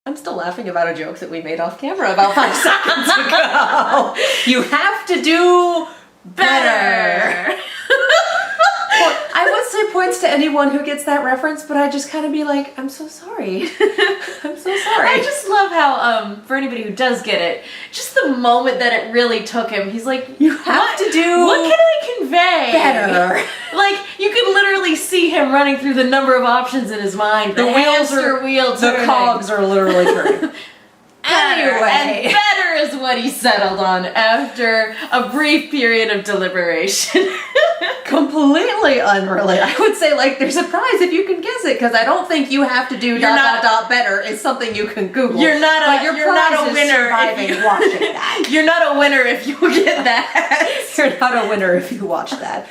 I'm still laughing about a joke that we made off camera about 5 seconds ago. You have to do better. Well, I would say points to anyone who gets that reference, but I'd just kind of be like, I'm so sorry. I'm so sorry. I just love how, for anybody who does get it, just the moment that it really took him, he's like, you have to do what can I convey? better. Like, you can literally see him running through the number of options in his mind. The wheels are, wheel the turning. cogs are literally turning. And better is what he settled on after a brief period of deliberation. Completely unrelated. I would say, like, there's a prize if you can guess it, because I don't think you have to do better is something you can Google. You're not a is winner surviving watching that. You're not a winner if you get that. You're not a winner if you watch that.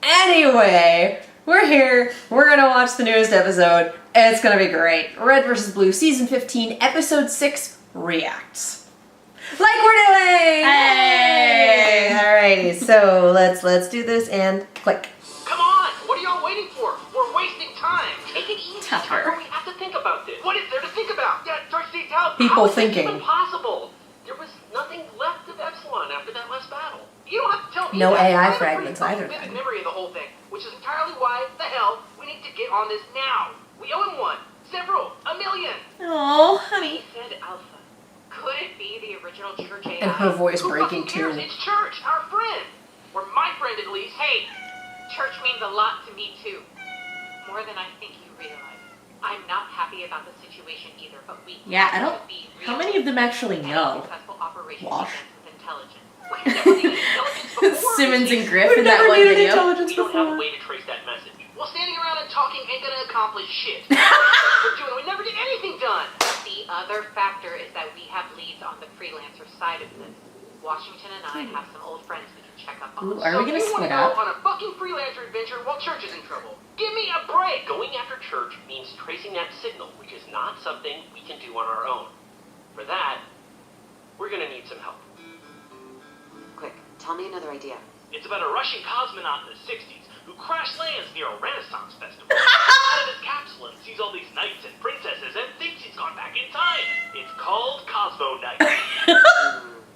Anyway, we're here. We're gonna watch the newest episode. It's gonna be great. Red vs. Blue, season 15, episode 6 reacts. Like we're doing! Hey! Alrighty, so let's do this and click. Come on! What are y'all waiting for? We're wasting time! Take it easy, Tucker. We have to think about this. What is there to think about? Yeah, Darcy, how is this even possible? There was nothing left of Epsilon after that last battle. You don't have to tell me No that. AI fragments either. I have a vivid memory of the whole thing, which is entirely why the hell we need to get on this now. We owe him one. Several. A million. Oh, honey. He said Alpha. Could it be the original Church AI? And her voice Who breaking fucking cares? too. It's Church, our friend. Or my friend at least. Hey, Church means a lot to me too. More than I think you realize. I'm not happy about the situation either, but we Yeah, have I don't. to be How many of them actually know? Successful operation Wash. begins with intelligence. We've never needed intelligence before. Simmons and Grif in We've that never one needed video. intelligence We don't have a before. way to trace that message. Well, standing around and talking ain't gonna accomplish shit. We never get anything done. The other factor is that we have leads on the freelancer side of this. Washington and I have some old friends we can check up on. Ooh, are we gonna you split wanna up? go on a fucking freelancer adventure while Church is in trouble? Give me a break! Going after Church means tracing that signal, which is not something we can do on our own. For that, we're gonna need some help. Quick, tell me another idea. It's about a Russian cosmonaut in the 60s who crash lands near a Renaissance festival. Out of his capsule and sees all these knights and princesses and thinks he's gone back in time. It's called CosmoKnight.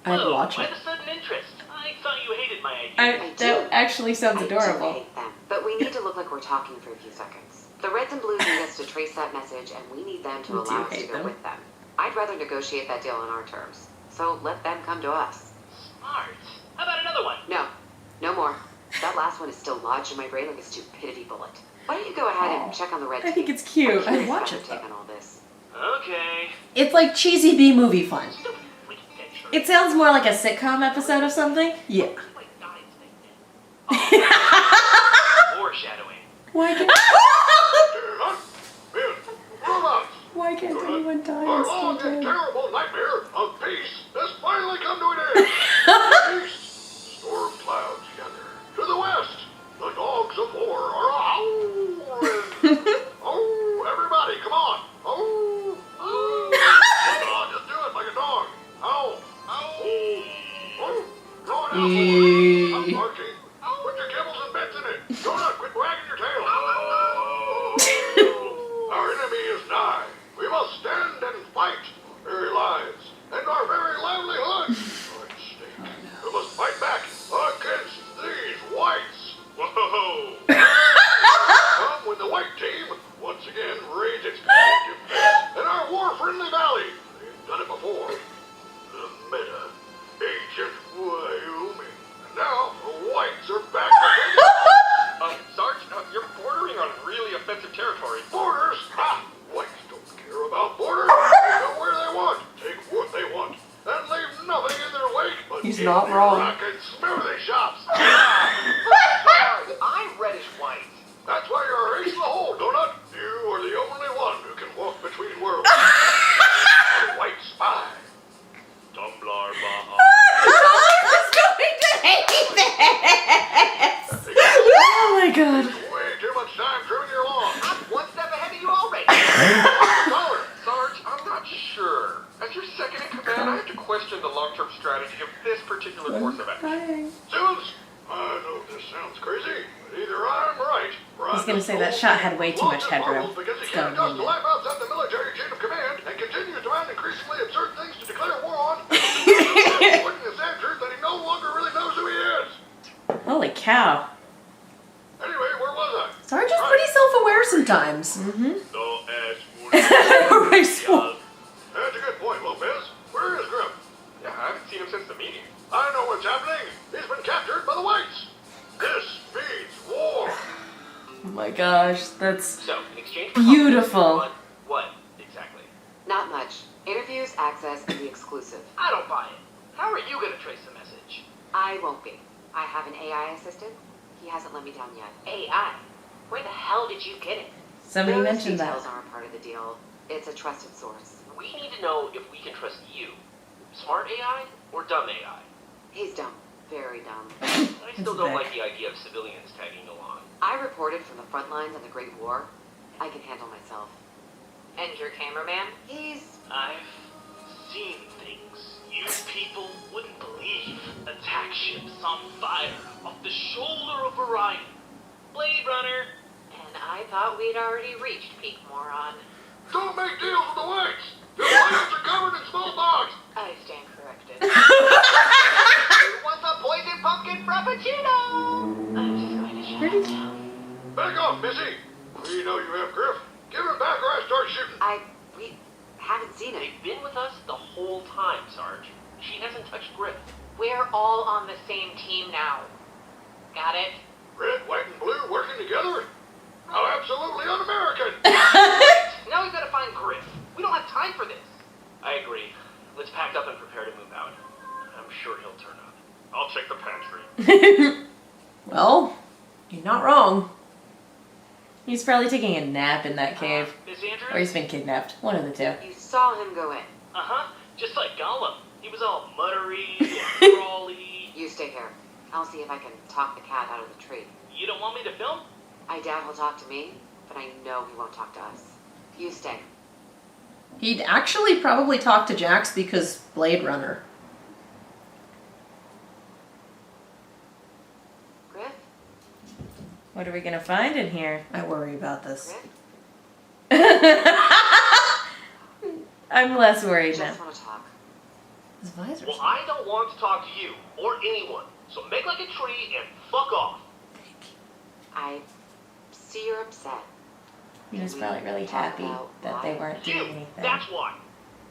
I'd watch Why it. the sudden interest? I thought you hated my idea. That actually sounds I do adorable. hate them, but we need to look like we're talking for a few seconds. The Reds and Blues need us to trace that message, and we need them to We do allow us to hate go them. with them. I'd rather negotiate that deal on our terms. So let them come to us. Smart. How about another one? No more. That last one is still lodged in my brain like a stupidity bullet. Why don't you go ahead and check on the Red I think team? it's cute. I'm I'd watch curious it, about though. their take on all this. Okay. It's like cheesy B-movie fun. Stupid freaking dead Church. It sounds more like a sitcom episode of something. Yeah. Like dying thing then. Foreshadowing. Why can't, Robots! why can't anyone die Our and long still and dead? terrible nightmare of peace has finally come to an end. Peace. Storm clouds gather. To the west, the dogs of war are howling. Oh, everybody, come on. Oh, oh. Come on, just do it like a dog. Ow, ow. Oh, draw it out more. I'm barking. Put your kibbles and bits in it. Donut, quit wagging your tail. Our enemy is nigh. We must stand and fight for our very lives and our very livelihood. We must fight back against these whites. Whoa! Come when the white team once again raise its collective fist in our war-friendly valley. They've done it before. The meta, ancient Wyoming. And now the whites are back. Sarge, you're bordering on really offensive territory. Borders? Ha! Whites don't care about borders. They go where they want, take what they want, and leave nothing in their wake but He's not wrong. rock and smoothie shops. I'm reddish white. That's why you're a ace in the hole, Donut. You are the only one who can walk between worlds. A white spy. Tumbler Baha. Oh my god. Way too much time trimming your lawn. I'm one step ahead of you already. Sarge, I'm not sure. As your second in command, I have to question the long-term strategy of this particular course of action. Crying. Suits, I know this sounds crazy, but either I'm right, or I was gonna say that shot had way too much headroom. Because he It's can't going just in life outside the military chain of command and continues to cow. Anyway, where was I? Sarge is pretty self-aware sometimes. Don't ask for Graceful. That's a good point, Lopez. Where is Grif? Yeah, I haven't seen him since the meeting. I know what's happening. He's been captured by the Whites. This means war. Oh my gosh, that's So, in exchange for beautiful. what exactly? Not much. Interviews, access, and the exclusive. I don't buy it. How are you gonna trace the message? I won't be. I have an AI assistant. He hasn't let me down yet. AI. Where the hell did you get it? Somebody Those mentioned that. details aren't part of the deal. It's a trusted source. We need to know if we can trust you. Smart AI or dumb AI? He's dumb. Very dumb. I still It's don't Vic. like the idea of civilians tagging along. I reported from the front lines of the Great War. I can handle myself. And your cameraman? He's... I've seen things you people wouldn't believe. Attack ships on fire off the shoulder of Orion. Blade Runner. And I thought we'd already reached peak moron. Don't make deals with the Whites. Your plans are covered in smallpox. I stand corrected. What's a poison pumpkin frappuccino? I'm just going to shut up now. Back off, Missy. We know you have Grif. Give him back or I start shooting. We haven't seen it. They've been with us the whole time, Sarge. She hasn't touched Grif. We're all on the same team now. Got it? Red, white, and blue working together? How absolutely un-American. Now we've got to find Grif. We don't have time for this. I agree. Let's pack up and prepare to move out. I'm sure he'll turn up. I'll check the pantry. Well, you're not wrong. He's probably taking a nap in that cave. Miss Andrews? Or he's been kidnapped. One of the two. You saw him go in. Uh-huh. Just like Gollum. He was all muttery and crawly. You stay here. I'll see if I can talk the cat out of the tree. You don't want me to film? I doubt he'll talk to me, but I know he won't talk to us. You stay. He'd actually probably talk to Jax because Blade Runner. Grif? What are we gonna find in here? I worry about this. Grif? I'm less worried now. Just want to talk. His visor's Well, I don't want to talk to you or anyone. So make like a tree and fuck off. I see you're upset. He was probably really happy that they weren't doing You. anything. That's why.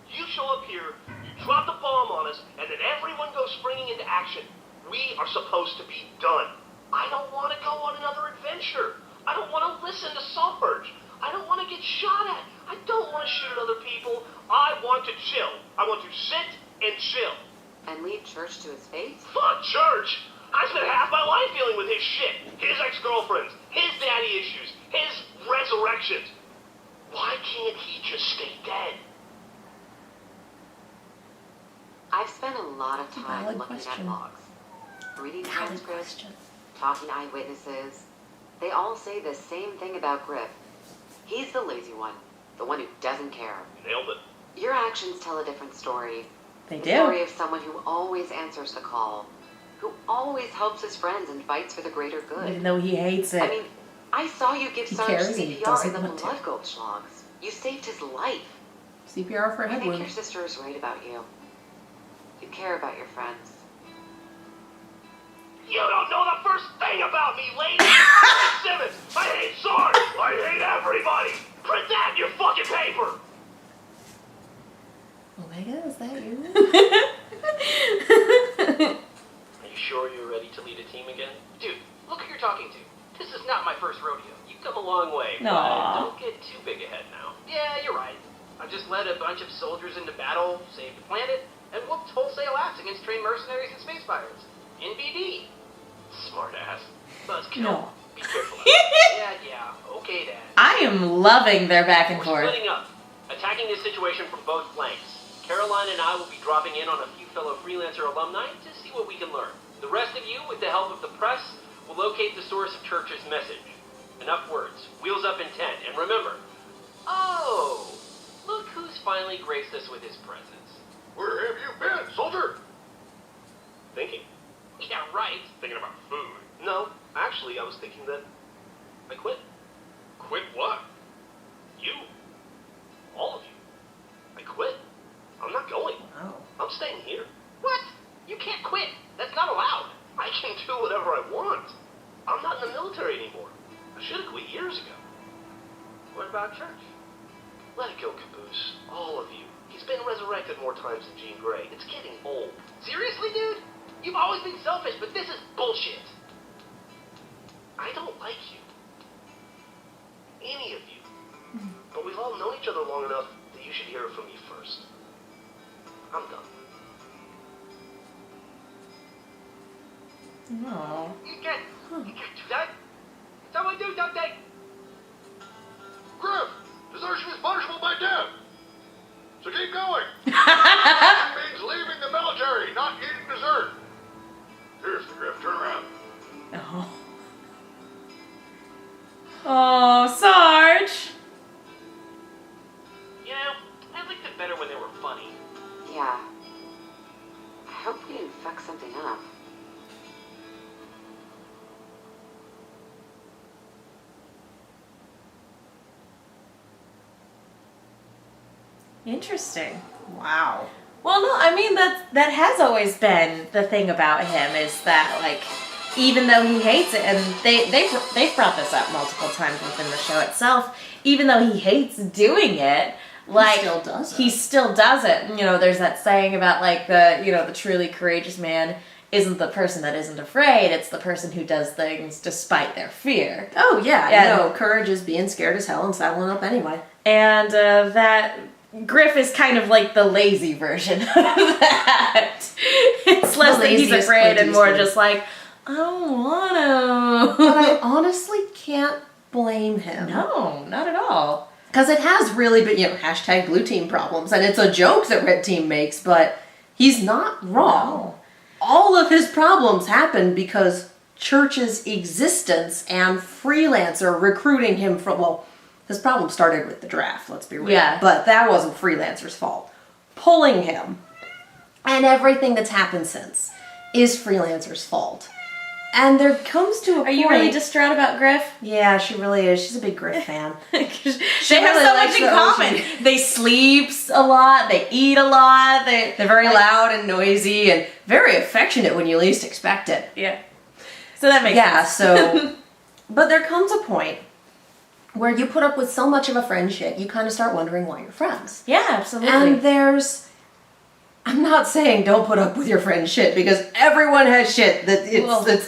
You show up here, you drop the bomb on us, and then everyone goes springing into action. We are supposed to be done. I don't want to go on another adventure. I don't want to listen to Sarge. I don't want to get shot at. I don't want to shoot at other people. I want to chill. I want to sit and chill. And leave church to his fate? Fuck church! I spent half my life dealing with his shit. His ex-girlfriends, his daddy issues, his resurrections. Why can't he just stay dead? I've spent a lot of time Valid looking question. at logs, reading Valid transcripts, question. talking to eyewitnesses. They all say the same thing about Grif. He's the lazy one, the one who doesn't care. Nailed it. Your actions tell a different story. They The do. story of someone who always answers the call, who always helps his friends and fights for the greater good. Even though he hates it. I mean, I saw you give He Sarge cares and he CPR in doesn't the want to. Blood Gulch logs. You saved his life. CPR for a I head think your wound. sister is right about you. You care about your friends. You don't know the first thing about me, lady! Simmons! I hate Sarge! I hate everybody! Print that in your fucking paper! Omega, is that you? Are you sure you're ready to lead a team again? Dude, look who you're talking to. This is not my first rodeo. You've come a long way, but Aw. don't get too big ahead now. Yeah, you're right. I've just led a bunch of soldiers into battle, saved the planet, and whooped wholesale ass against trained mercenaries and space pirates. In BD. Smart ass. Buzzkill. No. Be careful. Yeah, okay then. I am loving their back and We're forth. splitting up, attacking this situation from both flanks. Caroline and I will be dropping in on a few fellow freelancer alumni to see what we can learn. The rest of you, with the help of the press, will locate the source of Church's message. Enough words. Wheels up in 10. And remember, oh, look who's finally graced us with his presence. Where have you been, soldier? Thinking. Yeah, right. Thinking about food. No, actually, I was thinking that I quit. Quit what? You. All of you. I quit. I'm not going. Wow. I'm staying here. What? You can't quit. That's not allowed. I can do whatever I want. military anymore. I should have quit years ago. What about church? Let it go, Caboose. All of you. He's been resurrected more times than Jean Grey. It's getting old. Seriously, dude? You've always been selfish, but this is bullshit. I don't like you. Any of you. But we've all known each other long enough that you should hear it from me first. I'm done. No. You can't do that. Someone do something. Grif, desertion is punishable by death. So keep going. It means leaving the military, not eating dessert. Seriously, Grif, turn around. Oh. Oh, Sarge. You know, I liked it better when they were funny. Yeah. I hope we didn't fuck something up. Interesting. Wow. Well, no, I mean that has always been the thing about him is that like even though he hates it, and they've brought this up multiple times within the show itself, even though he hates doing it, like still does it. he still does it. You know, there's that saying about like the truly courageous man isn't the person that isn't afraid, it's the person who does things despite their fear. Oh yeah, Yeah. no, courage is being scared as hell and saddling up anyway. And that Grif is kind of like the lazy version of that. It's less that he's laziest afraid and Clint more Eastwood. just like, I don't want But I to. honestly can't blame him. No, not at all. Because it has really been, hashtag blue team problems, and it's a joke that red team makes, but he's not wrong. All of his problems happen because church's existence and freelancer recruiting him from, well, his problem started with the draft, let's be real. Yeah. But that wasn't freelancer's fault. Pulling him and everything that's happened since is freelancer's fault. And there comes to a point... Are you really distraught about Grif? Yeah, she really is. She's a big Grif fan. They have really so likes much in the common. ocean. They sleep a lot, they eat a lot, They're very loud and noisy and very affectionate when you least expect it. Yeah. So that makes Yeah, sense. so... But there comes a point where you put up with so much of a friendship, you kind of start wondering why you're friends. Yeah, absolutely. And there's... I'm not saying don't put up with your friend's shit, because everyone has shit.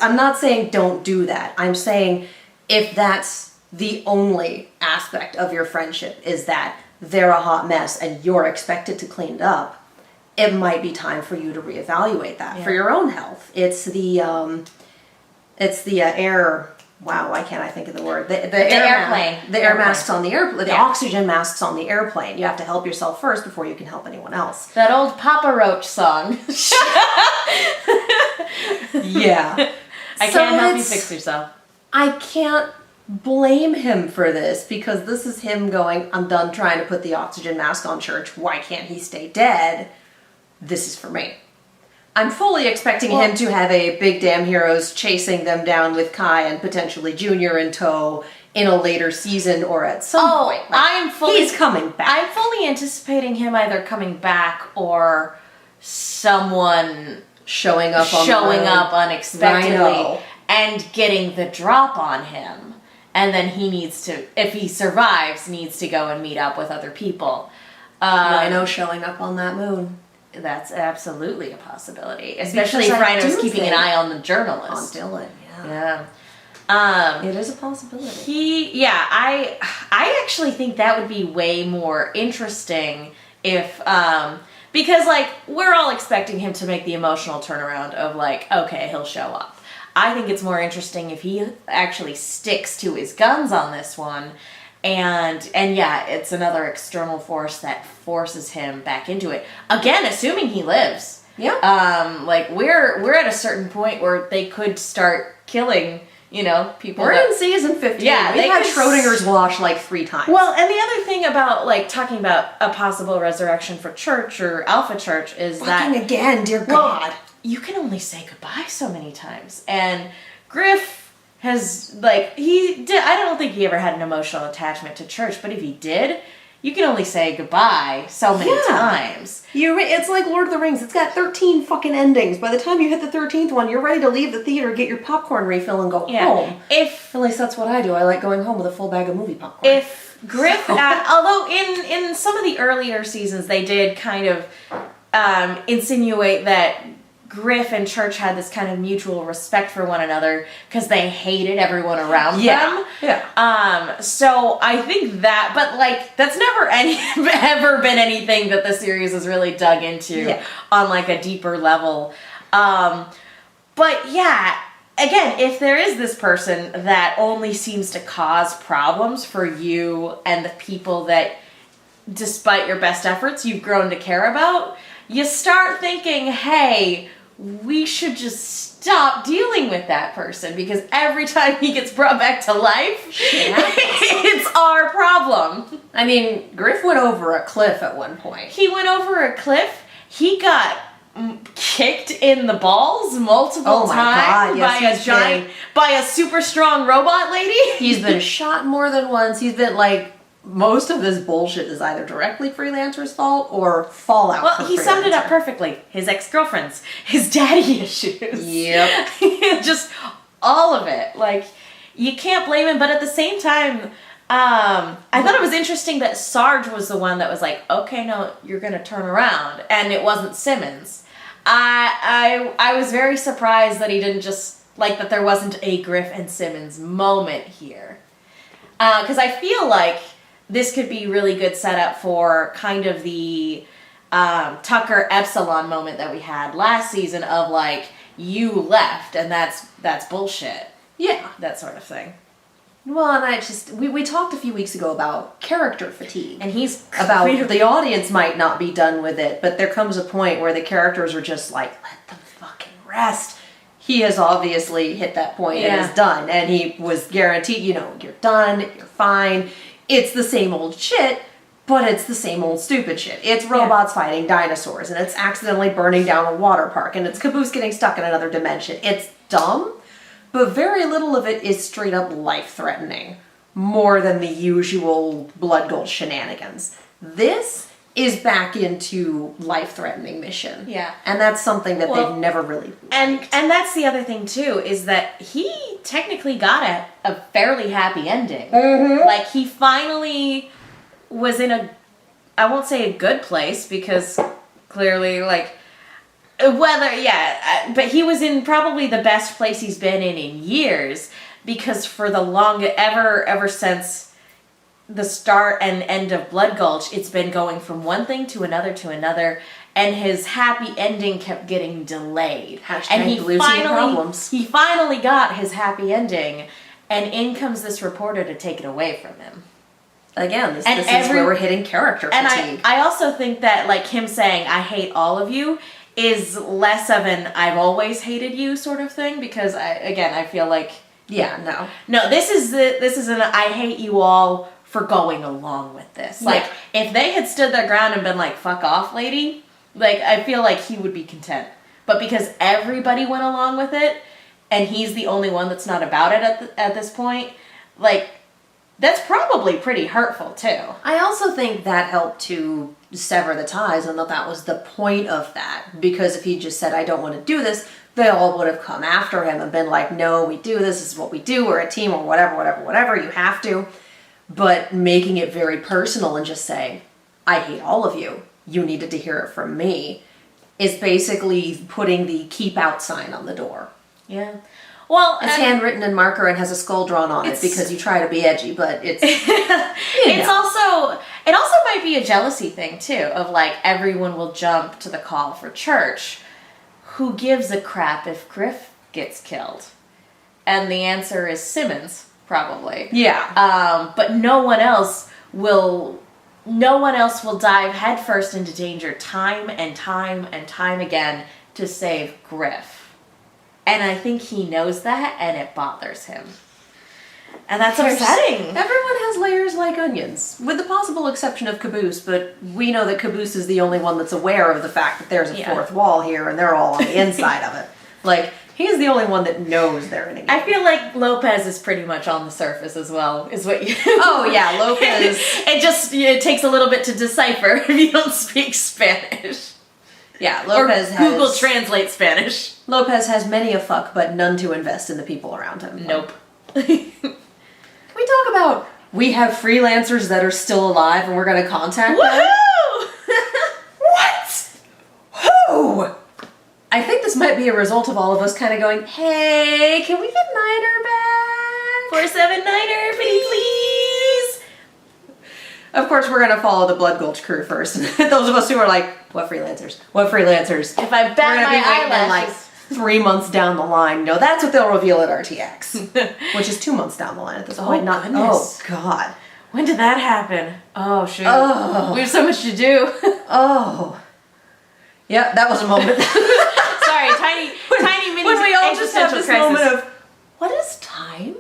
I'm not saying don't do that. I'm saying if that's the only aspect of your friendship is that they're a hot mess and you're expected to clean it up, it might be time for you to reevaluate that for your own health. It's the air... Wow, why can't I think of the word? The airplane. The air masks on the airplane. The Yeah. oxygen masks on the airplane. You have to help yourself first before you can help anyone else. That old Papa Roach song. Yeah. I So can't help you it's- fix yourself. I can't blame him for this because this is him going, I'm done trying to put the oxygen mask on church. Why can't he stay dead? This is for me. I'm fully expecting him to have a big damn heroes chasing them down with Kai and potentially Junior in tow in a later season or at some point. He's coming back. I'm fully anticipating him either coming back or someone showing up unexpectedly Rhino. and getting the drop on him. And then he needs to, if he survives, needs to go and meet up with other people. Rhino showing up on that moon. That's absolutely a possibility, especially if Because I Rhino's do keeping an think- eye on the On journalist. Dylan, it is a possibility. I actually think that would be way more interesting if, because like, we're all expecting him to make the emotional turnaround of like, okay, he'll show up. I think it's more interesting if he actually sticks to his guns on this one. And yeah, it's another external force that forces him back into it. Again, assuming he lives. Yeah. Like we're at a certain point where they could start killing, people. We're in season 15. Yeah, We've they had could Schrodinger's wash like 3 times. Well, and the other thing about like talking about a possible resurrection for Church or Alpha Church is fucking that again, dear God. you can only say goodbye so many times. And Grif has, like, I don't think he ever had an emotional attachment to Church, but if he did, you can only say goodbye so many Yeah. times. It's like Lord of the Rings. It's got 13 fucking endings. By the time you hit the 13th one, you're ready to leave the theater, get your popcorn refill, and go home. At least that's what I do. I like going home with a full bag of movie popcorn. If Grif, although in some of the earlier seasons they did kind of insinuate that Grif and Church had this kind of mutual respect for one another because they hated everyone around them. Yeah. So I think that, but like that's never ever been anything that the series has really dug into on like a deeper level. But yeah, again, if there is this person that only seems to cause problems for you and the people that, despite your best efforts, you've grown to care about, you start thinking, hey, we should just stop dealing with that person because every time he gets brought back to life, it's our problem. I mean, Grif went over a cliff at one point. He went over a cliff. He got kicked in the balls multiple times by a super strong robot lady. He's been shot more than once. He's been like, most of this bullshit is either directly Freelancer's fault or fallout. Well, he summed it up perfectly. His ex-girlfriends, his daddy issues. Yep. Just all of it. Like, you can't blame him, but at the same time, I thought it was interesting that Sarge was the one that was like, okay, no, you're gonna turn around, and it wasn't Simmons. I was very surprised that he didn't just, like, that there wasn't a Grif and Simmons moment here. Because I feel like this could be really good setup for kind of the Tucker Epsilon moment that we had last season of like, you left and that's bullshit. Yeah. That sort of thing. Well, and we talked a few weeks ago about character fatigue. And he's about the audience might not be done with it, but there comes a point where the characters are just like, let them fucking rest. He has obviously hit that point and is done. And he was guaranteed, you're done, you're fine. It's the same old shit, but it's the same old stupid shit. It's robots fighting dinosaurs, and it's accidentally burning down a water park, and it's Caboose getting stuck in another dimension. It's dumb, but very little of it is straight up life-threatening, more than the usual blood gold shenanigans. This is back into life-threatening mission. Yeah. And that's something that they've never really liked. And that's the other thing, too, is that he technically got a fairly happy ending. Mm-hmm. Like, he finally was in I won't say a good place, because clearly, like, but he was in probably the best place he's been in years, because for the longest, ever since the start and end of Blood Gulch, it's been going from one thing to another, and his happy ending kept getting delayed. And he finally got his happy ending, and in comes this reporter to take it away from him. Again, this is where we're hitting character fatigue. And I also think that, like, him saying, I hate all of you, is less of an I've always hated you sort of thing, because I feel like... Yeah, No, this is an I hate you all for going along with this. Like, if they had stood their ground and been like, fuck off, lady, like, I feel like he would be content. But because everybody went along with it, and he's the only one that's not about it at this point, like, that's probably pretty hurtful, too. I also think that helped to sever the ties, and that was the point of that. Because if he just said, I don't want to do this, they all would have come after him and been like, no, we do this is what we do, we're a team, or whatever, you have to. But making it very personal and just saying, I hate all of you, you needed to hear it from me, is basically putting the keep out sign on the door. Yeah. Well, it's handwritten in marker and has a skull drawn on it because you try to be edgy, but it's... it also might be a jealousy thing, too, of like, everyone will jump to the call for Church. Who gives a crap if Grif gets killed? And the answer is Simmons, probably. Yeah. But no one else will dive headfirst into danger time and time again to save Grif. And I think he knows that, and it bothers him. And that's upsetting. Everyone has layers like onions, with the possible exception of Caboose, but we know that Caboose is the only one that's aware of the fact that there's a fourth wall here, and they're all on the inside of it. Like, He's the only one that knows they're in a game. I feel like Lopez is pretty much on the surface as well, is what you... Oh, yeah, Lopez. It takes a little bit to decipher if you don't speak Spanish. Yeah, Lopez or Google Translate Spanish. Lopez has many a fuck, but none to invest in the people around him. Nope. Can we talk about we have freelancers that are still alive and we're going to contact them? Woohoo! What? Who? I think this might be a result of all of us kind of going, hey, can we get Niner back? 47 Niner, pretty please. Of course, we're going to follow the Blood Gulch crew first. Those of us who are like, what freelancers? What freelancers? If I bat my eyelashes. Like 3 months down the line. No, that's what they'll reveal at RTX. Which is 2 months down the line at this point. Not. Goodness. Oh, God. When did that happen? Oh, shoot. Oh. We have so much to do. Oh. Yep, that was a moment. Sorry, tiny mini When we all just have this crisis. moment of, what is time?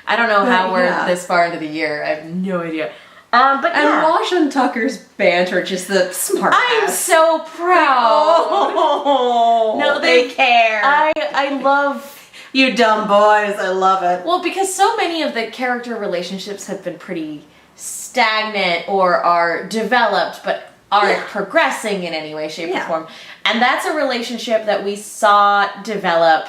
I don't know how we're Yeah. this far into the year. I have no idea. But And yeah. Wash and Tucker's banter, just the smart I'm ass. so proud. Oh, No, they care. I love... You dumb boys, I love it. Well, because so many of the character relationships have been pretty stagnant or are developed but aren't progressing in any way, shape, or Yeah. form. And that's a relationship that we saw develop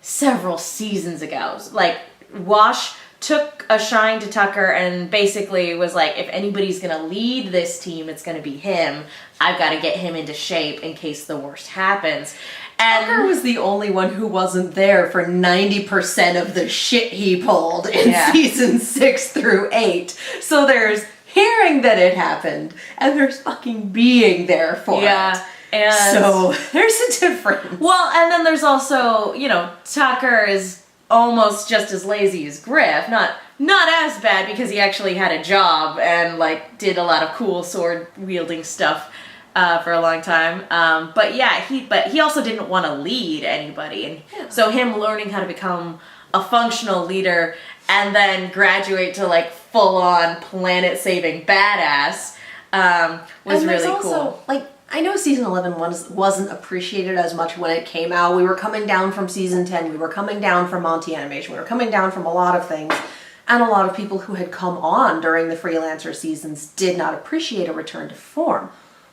several seasons ago. Like, Wash took a shine to Tucker and basically was like, if anybody's going to lead this team, it's going to be him. I've got to get him into shape in case the worst happens. And Tucker was the only one who wasn't there for 90% of the shit he pulled in season 6 through 8. So there's hearing that it happened, and there's fucking being there for it. and So there's a difference. well, and then there's also, Tucker is almost just as lazy as Grif. Not as bad because he actually had a job and did a lot of cool sword wielding stuff for a long time. But he also didn't want to lead anybody, and so him learning how to become a functional leader and then graduate to full on planet saving badass was And there's really also, cool. I know season 11 wasn't appreciated as much when it came out. We were coming down from season 10. We were coming down from Monty Animation. We were coming down from a lot of things. And a lot of people who had come on during the freelancer seasons did not appreciate a return to form.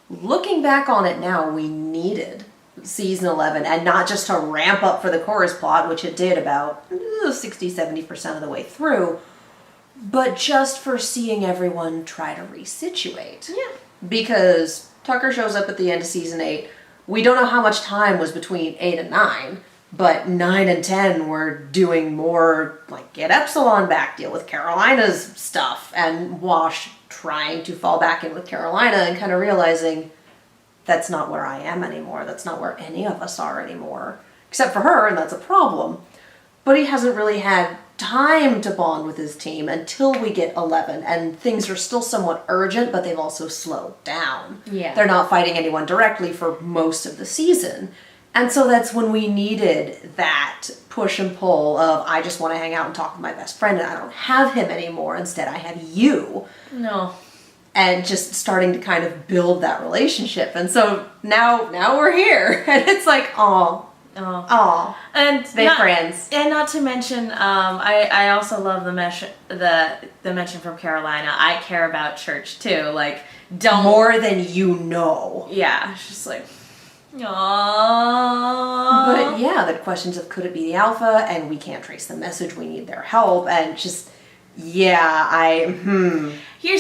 Looking back on it now, we needed season 11, and not just to ramp up for the chorus plot, which it did about 60-70% of the way through, but just for seeing everyone try to resituate. Yeah. Because Tucker shows up at the end of season 8. We don't know how much time was between 8 and 9, but 9 and 10 were doing more, get Epsilon back, deal with Carolina's stuff, and Wash trying to fall back in with Carolina and kind of realizing that's not where I am anymore. That's not where any of us are anymore. Except for her, and that's a problem. But he hasn't really had time to bond with his team until we get 11, and things are still somewhat urgent, but they've also slowed down. Yeah. They're not fighting anyone directly for most of the season. And so that's when we needed that push and pull of, I just want to hang out and talk with my best friend, and I don't have him anymore. Instead, I have you. No. And just starting to kind of build that relationship. And so now we're here. And it's like, aw. Aw. And They're friends. And not to mention, I also love the mention from Carolina. I care about church too. Don't More than you know. Yeah, it's just like, aww. But yeah, the questions of could it be the alpha, and we can't trace the message, we need their help, and just, Here's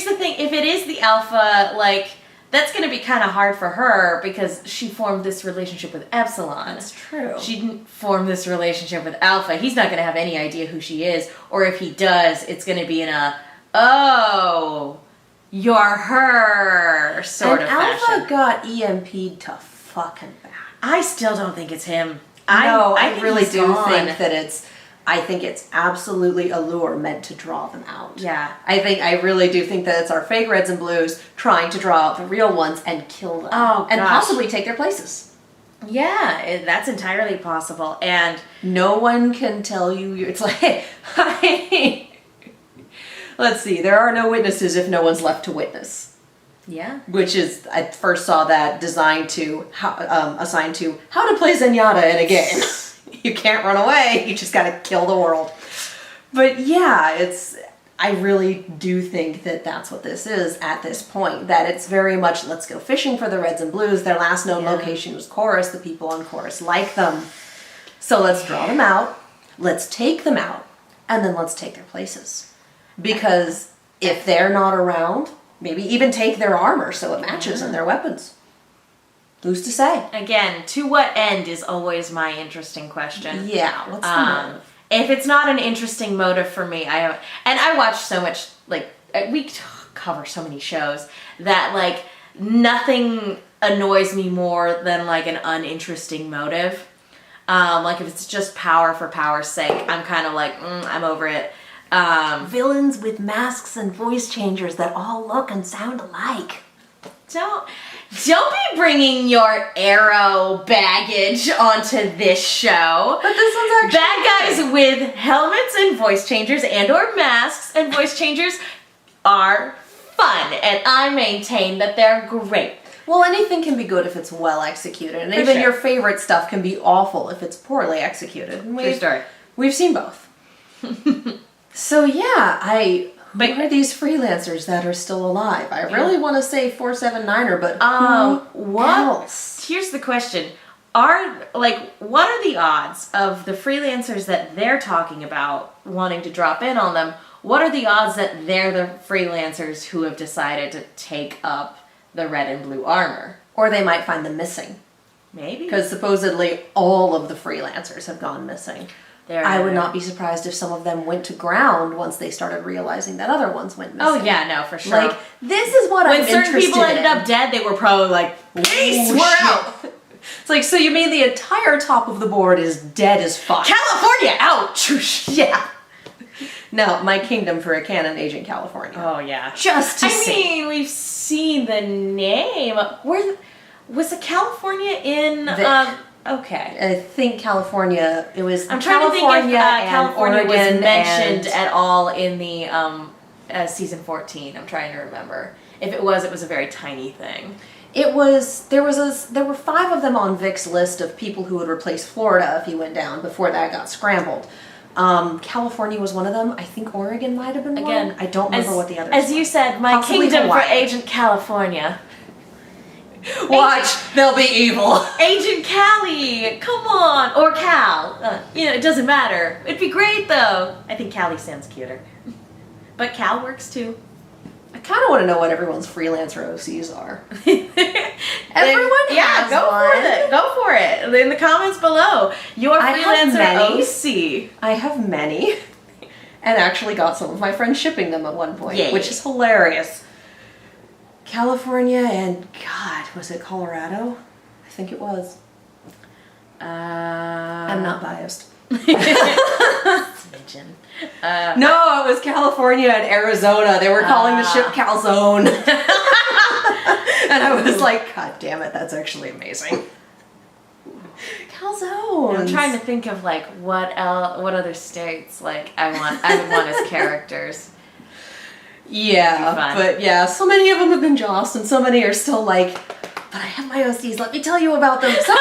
the thing, if it is the alpha, that's going to be kind of hard for her because she formed this relationship with Epsilon. That's true. She didn't form this relationship with Alpha. He's not going to have any idea who she is, or if he does, it's going to be in a, oh, you're her sort of Alpha fashion. got EMP'd to fucking back. I still don't think it's him. I think really he's do gone. think that it's absolutely a lure meant to draw them out. Yeah. I really do think that it's our fake reds and blues trying to draw out the real ones and kill them. Oh, and gosh. possibly take their places. Yeah, that's entirely possible. And No one can tell you, it's like, let's see, there are no witnesses if no one's left to witness. yeah. Which is, I first saw that assigned to how to play Zenyatta in a game. You can't run away. You just gotta kill the world. But yeah, I really do think that that's what this is at this point. That it's very much, let's go fishing for the Reds and Blues. Their last known location was Chorus. The people on Chorus like them. So let's draw them out. Let's take them out. And then let's take their places. Because if they're not around, maybe even take their armor so it matches and their weapons. Who's to say? Again, to what end is always my interesting question. Yeah, what's the motive? If it's not an interesting motive for me, I watch so much, like, we cover so many shows that, like, nothing annoys me more than, like, an uninteresting motive. Like, if it's just power for power's sake, I'm kind of like, I'm over it. Villains with masks and voice changers that all look and sound alike. Don't be bringing your Arrow baggage onto this show. But this one's actually bad guys with helmets and voice changers and/or masks and voice changers are fun, and I maintain that they're great. Well, anything can be good if it's well executed, and For even sure. your favorite stuff can be awful if it's poorly executed. And True story. We've seen both. So yeah, who are these freelancers that are still alive? I really want to say 479er, but who else? Here's the question. What are the odds of the freelancers that they're talking about wanting to drop in on them? What are the odds that they're the freelancers who have decided to take up the red and blue armor? Or they might find them missing. Maybe. Because supposedly all of the freelancers have gone missing. I would not be surprised if some of them went to ground once they started realizing that other ones went missing. Oh yeah, no, for sure. Like, this is what I'm when certain interested people ended in. up dead, they were probably like, Peace, "Ooh, we're shit. out. It's like, so you mean the entire top of the board is dead as fuck? California, ouch!" Yeah. No, my kingdom for a canon Agent California. Oh yeah. Just to I see. mean, we've seen the name. Was it California in? Vic. Okay. I think California. It was. I'm trying to think if California and California was Oregon mentioned and- at all in the season 14. I'm trying to remember. If it was a very tiny thing. It was. There were 5 of them on Vic's list of people who would replace Florida if he went down before that got scrambled. California was one of them. I think Oregon might have been Again, one. I don't remember what the others. As were. you said, my Possibly kingdom for Hawaii. Agent California. Watch, they'll be evil. Agent Callie, come on, or Cal. It doesn't matter. It'd be great though. I think Callie sounds cuter, but Cal works too. I kind of want to know what everyone's freelancer OCs are. Everyone yeah, has go one. for it. Go for it. In the comments below, your I have freelancer many. OC. I have many, and actually got some of my friends shipping them at one point, Yay. which is hilarious. California and, God, was it Colorado? I think it was. I'm not biased. Smidgen. No, it was California and Arizona. They were calling the ship Calzone. And I was like, God damn it, that's actually amazing. Calzone. I'm trying to think of like what other states like I would want as characters. Yeah, fun. but yeah, so many of them have been jossed, and so many are still like, but I have my OCs, let me tell you about them. So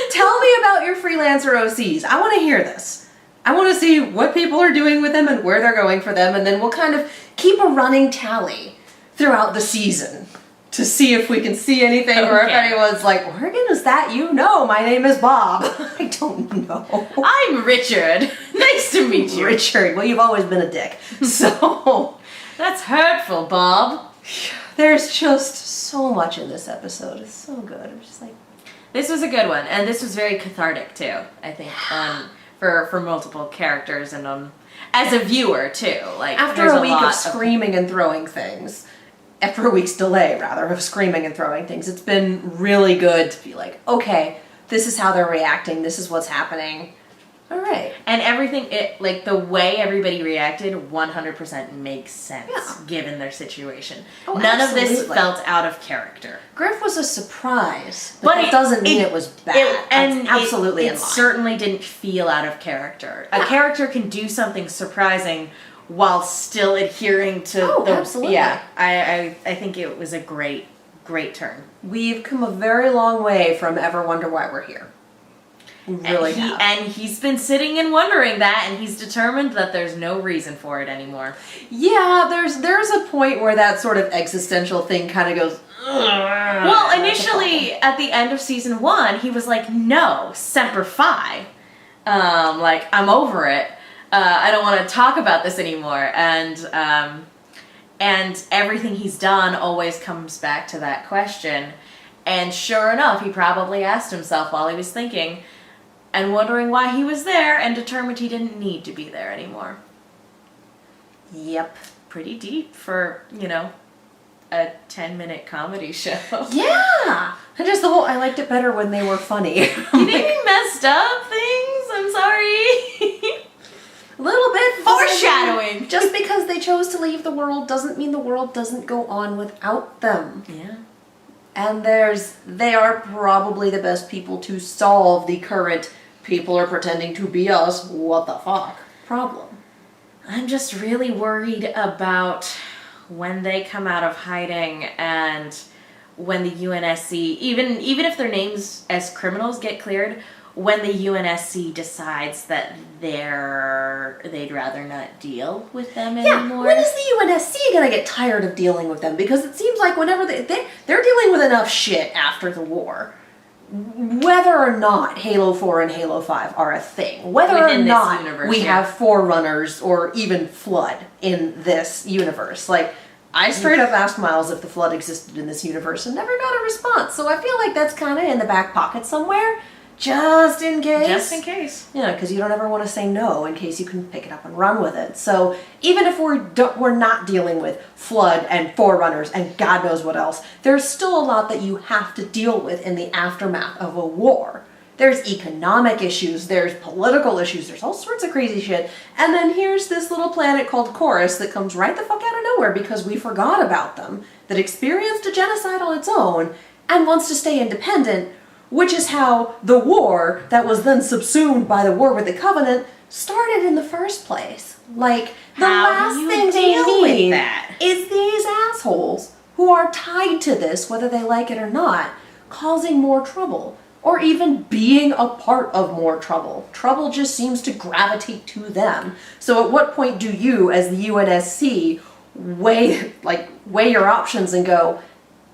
tell me about your freelancer OCs. I want to hear this. I want to see what people are doing with them and where they're going for them, and then we'll kind of keep a running tally throughout the season to see if we can see anything or if Okay. anyone's like, Oregon, is that you? No, my name is Bob. I don't know. I'm Richard. Nice to meet you. Richard, well, you've always been a dick. So... That's hurtful, Bob. There's just so much in this episode. It's so good. I'm just like, This was a good one, and this was very cathartic too. I think for multiple characters and as a viewer too. Like after there's a week lot of screaming and throwing things, after a week's delay rather of screaming and throwing things, it's been really good to be like, okay, this is how they're reacting. This is what's happening. All right. And everything, like the way everybody reacted, 100% makes sense Yeah. given their situation. Oh, None of this absolutely. felt out of character. Grif was a surprise, But but it doesn't mean it was bad. And That's absolutely it in line. certainly didn't feel out of character. A Yeah. character can do something surprising while still adhering to Oh, the absolutely. Yeah, I think it was a great turn. We've come a very long way from ever wonder why we're here. Really have. And he's been sitting and wondering that, and he's determined that there's no reason for it anymore. Yeah, there's a point where that sort of existential thing kind of goes. Well, initially, at the end of season 1, he was like, no, Semper Fi. Like, I'm over it. I don't want to talk about this anymore. And everything he's done always comes back to that question. And sure enough, he probably asked himself while he was thinking and wondering why he was there and determined he didn't need to be there anymore. Yep. Pretty deep for, a 10-minute comedy show. Yeah! And just the whole, I liked it better when they were funny. You think he messed up things? I'm sorry. A little bit. Foreshadowing. Just because they chose to leave the world doesn't mean the world doesn't go on without them. Yeah. And they are probably the best people to solve the current people are pretending to be us, what the fuck problem. I'm just really worried about when they come out of hiding and when the UNSC, even if their names as criminals get cleared, when the UNSC decides that they'd rather not deal with them anymore. When is the UNSC gonna get tired of dealing with them? Because it seems like whenever they're dealing with enough shit after the war. Whether or not Halo 4 and Halo 5 are a thing, whether Within or this not universe, we yeah. have Forerunners or even Flood in this universe. Like, I straight up asked Miles if the Flood existed in this universe and never got a response. So I feel like that's kind of in the back pocket somewhere, just in case. Just in case. Yeah, because you don't ever want to say no in case you can pick it up and run with it. So even if we're not dealing with Flood and Forerunners and God knows what else, there's still a lot that you have to deal with in the aftermath of a war. There's economic issues, there's political issues, there's all sorts of crazy shit. And then here's this little planet called Chorus that comes right the fuck out of nowhere because we forgot about them, that experienced a genocide on its own and wants to stay independent, which is how the war that was then subsumed by the war with the Covenant started in the first place. Like, the How last do you thing they deal with need that? is these assholes who are tied to this, whether they like it or not, causing more trouble. Or even being a part of more trouble. Trouble just seems to gravitate to them. So at what point do you, as the UNSC, weigh your options and go,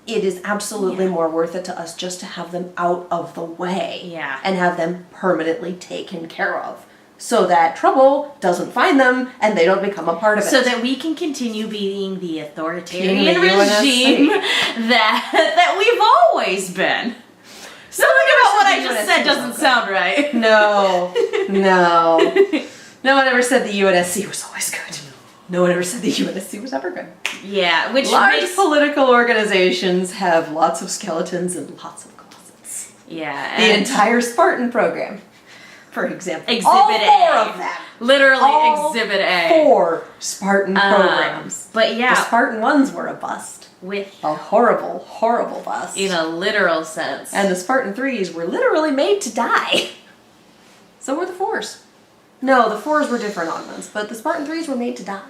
it is absolutely more worth it to us just to have them out of the way. Yeah. And have them permanently taken care of. So that trouble doesn't find them and they don't become a part of it. So that we can continue being the authoritarian Being the regime UNSC. that we've always been. Something about what I just said doesn't sound right. No. No one ever said the UNSC was always good. No one ever said the UNSC was ever good. Yeah, which Large makes... political organizations have lots of skeletons and lots of closets. Yeah. The entire Spartan program, for example. Exhibit all A. four of them. Literally All Exhibit A. 4 Spartan programs. But yeah. The Spartan ones were a bust. With... A horrible, horrible bust. In a literal sense. And the Spartan 3s were literally made to die. So were the 4s. No, the 4s were different augments, but the Spartan 3s were made to die.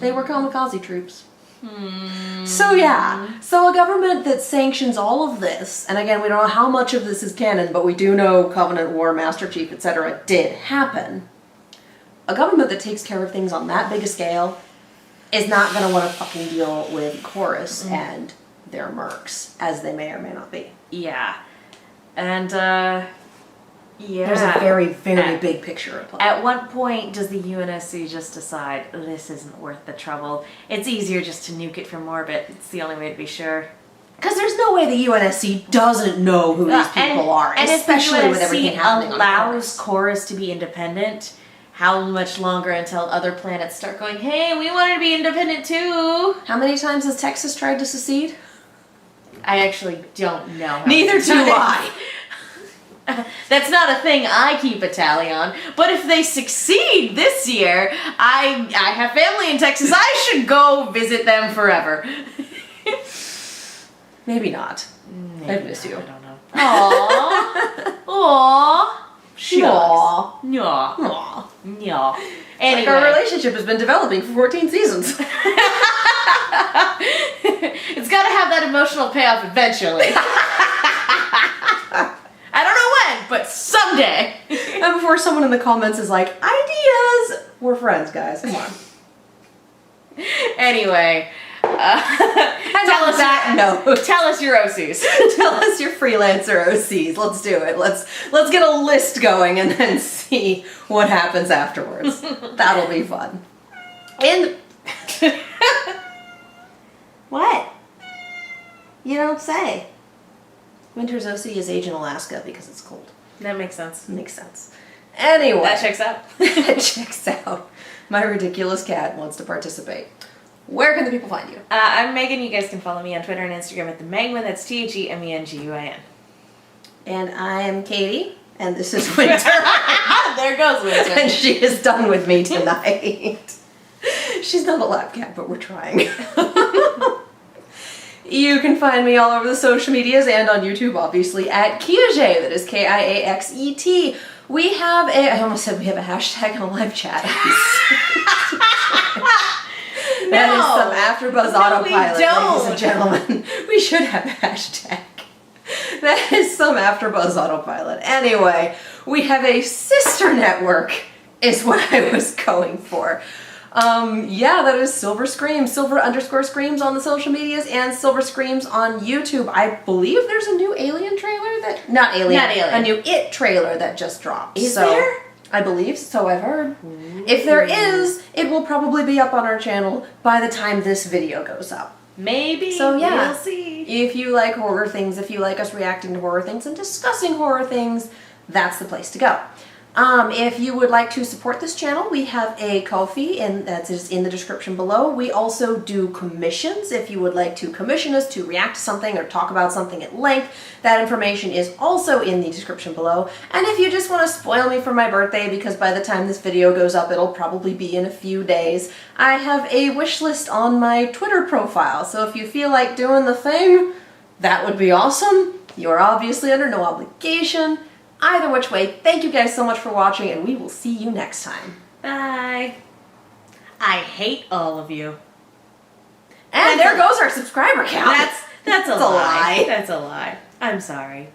They were kamikaze troops. So yeah, so a government that sanctions all of this, and again, we don't know how much of this is canon, but we do know Covenant War, Master Chief, etc. did happen. A government that takes care of things on that big a scale is not going to want to fucking deal with Chorus and their mercs, as they may or may not be. Yeah. And, yeah. There's a very, very big picture at play. At what point does the UNSC just decide this isn't worth the trouble? It's easier just to nuke it from orbit. It's the only way to be sure. Because there's no way the UNSC doesn't know who these people are, and especially if the with everything happening allows on Chorus to be independent, how much longer until other planets start going, hey, we wanted to be independent too? How many times has Texas tried to secede? I actually don't know. How Neither many do times. I. That's not a thing I keep a tally on. But if they succeed this year, I have family in Texas. I should go visit them forever. Maybe not. I'd miss you. I don't know. Aww. Aww. Shucks. Aw. Yeah. Aw. Yeah. Anyway. Like our relationship has been developing for 14 seasons. It's got to have that emotional payoff eventually. I don't know when, Someday. And before someone in the comments is like, ideas! We're friends, guys. Come on. Anyway, And on that note, tell us your OCs. tell us your freelancer OCs. Let's do it. Let's get a list going and then see what happens afterwards. That'll be fun. And what? You don't say. Winter's OC is age in Alaska because it's cold. That makes sense. Makes sense. Anyway. That checks out. That checks out. My ridiculous cat wants to participate. Where can the people find you? I'm Megan. You guys can follow me on Twitter and Instagram at the Megwin. That's TheMenguin. And I'm Katie, and this is Winter. There goes Winter. And she is done with me tonight. She's not a lap cat, but we're trying. You can find me all over the social medias and on YouTube, obviously, at Kiaxet. That is Kiaxet. We have I almost said we have a hashtag in a live chat. That is some AfterBuzz autopilot, ladies and gentlemen. We should have a hashtag. That is some AfterBuzz autopilot. Anyway, we have a sister network, is what I was going for. Yeah, that is Silver Screams, Silver_Screams on the social medias, and Silver Screams on YouTube. I believe there's a new Alien trailer that, not Alien, a new It trailer that just dropped. Is there? I believe so, I've heard. If there is, it will probably be up on our channel by the time this video goes up. Maybe. So yeah, We'll see. if you like horror things, if you like us reacting to horror things and discussing horror things, that's the place to go. If you would like to support this channel, we have a Ko-fi, and that is in the description below. We also do commissions. If you would like to commission us to react to something or talk about something at length, that information is also in the description below. And if you just want to spoil me for my birthday, because by the time this video goes up, it'll probably be in a few days, I have a wish list on my Twitter profile. So if you feel like doing the thing, that would be awesome. You're obviously under no obligation. Either which way, thank you guys so much for watching, and we will see you next time. Bye. I hate all of you. And there goes our subscriber count. That's a That's a lie. That's a lie. I'm sorry.